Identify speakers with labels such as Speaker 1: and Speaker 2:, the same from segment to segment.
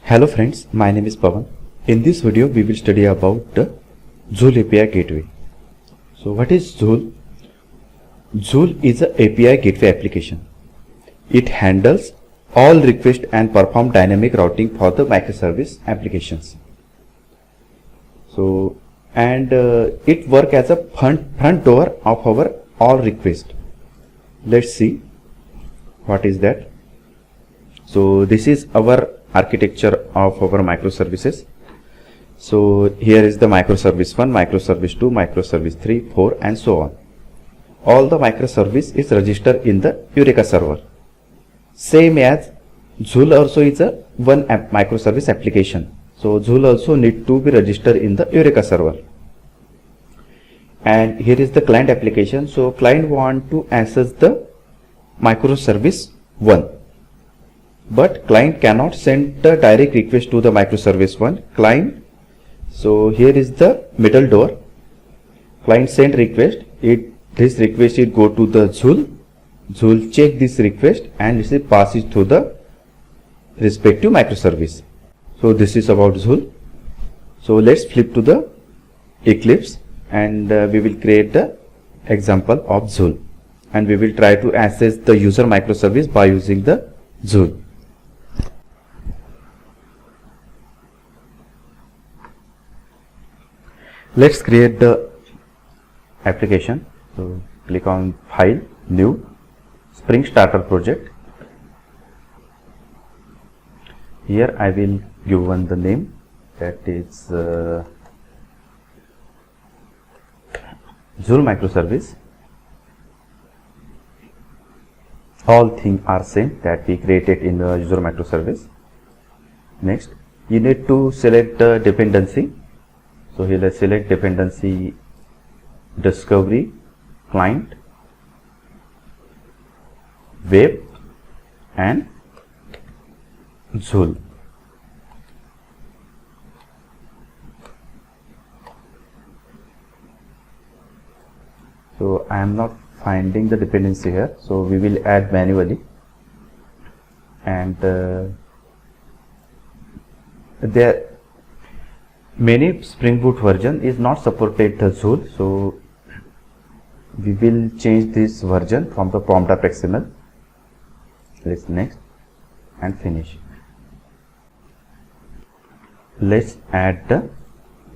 Speaker 1: Hello friends, my name is Pawan. In this video we will study about the Joule API Gateway. So what is Joule? Joule is an API gateway application. It handles all requests and perform dynamic routing for the microservice applications. So it works as a front door of our all requests. Let's see what is that. So this is our architecture of our microservices. So here is the microservice 1, microservice 2, microservice 3, 4 and so on. All the microservice is registered in the Eureka server. Same as Joule also is a one microservice application. So Joule also need to be registered in the Eureka server. And here is the client application. So client want to access the microservice 1. But client cannot send the direct request to the microservice 1. Client, so here is the middle door. Client send request. This request will go to the Joule. Joule check this request and it will pass it to the respective microservice. So this is about Joule. So let's flip to the Eclipse and we will create the example of Joule. And we will try to access the user microservice by using the Joule. Let's create the application. So click on File, New, Spring Starter Project. Here I will give one the name, that is Joule microservice. All things are same that we created in the user microservice. Next, you need to select the dependency. So here let's select dependency discovery, client, web and Joule. So I am not finding the dependency here, so we will add manually. And there many Spring Boot version is not supported the Joule, so we will change this version from the pom.xml. Let's next and finish. Let's add the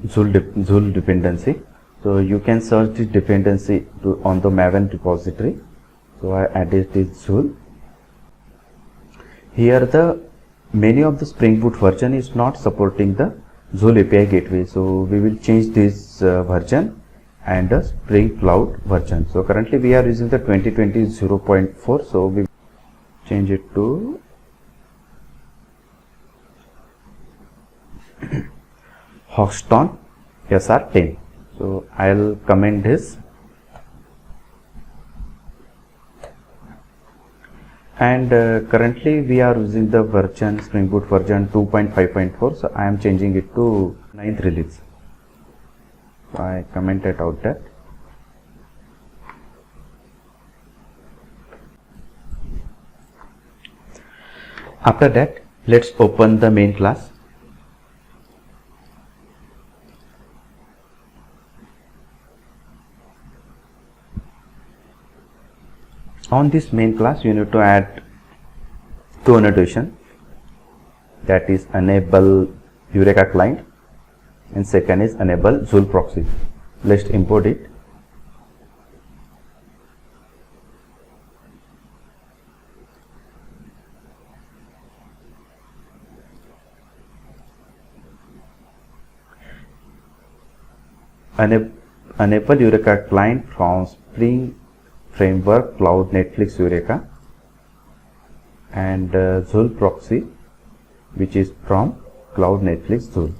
Speaker 1: Joule dependency. So you can search this dependency on the Maven repository. So I added this Joule. Here the many of the Spring Boot version is not supporting the Joule API gateway. So we will change this version and the Spring Cloud version. So currently we are using the 2020 0.4. So we change it to Hoxton SR10. So I'll comment this. And currently we are using the version Spring Boot version 2.5.4. So I am changing it to 9th release. So I commented out that. After that, let's open the main class. On this main class, you need to add two annotation, that is enable Eureka client and second is enable Joule proxy. Let's import it. Enable Eureka client from Spring Framework Cloud Netflix Eureka and Joule proxy which is from Cloud Netflix Joule.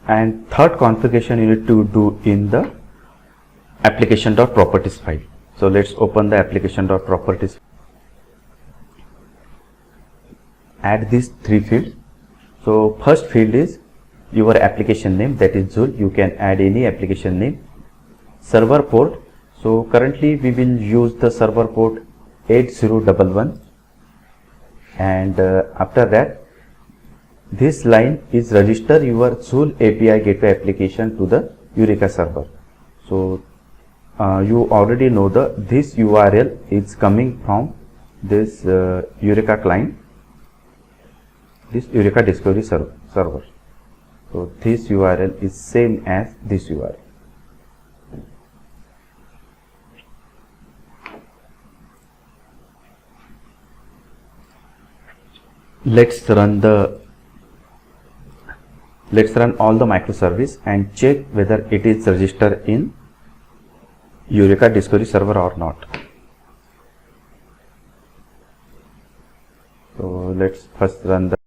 Speaker 1: And third configuration you need to do in the application.properties file. So let's open the application.properties. Add these three fields. So first field is your application name, that is Joule. You can add any application name. Server port, so currently we will use the server port 8011 and after that this line is register your Joule API gateway application to the Eureka server. So you already know this URL is coming from this Eureka client, this Eureka discovery server. So this URL is same as this URL. Let's run all the microservice and check whether it is registered in Eureka discovery server or not. So let's first run the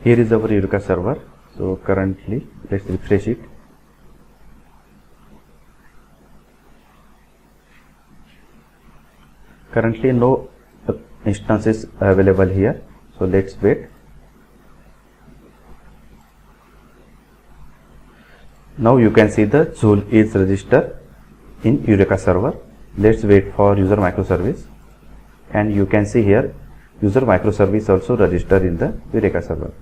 Speaker 1: here is our Eureka server. So currently let's refresh it. Currently no instances available here, so let's wait. Now you can see the Joule is registered in Eureka server. Let's wait for user microservice, and you can see here user microservice also registered in the Eureka server.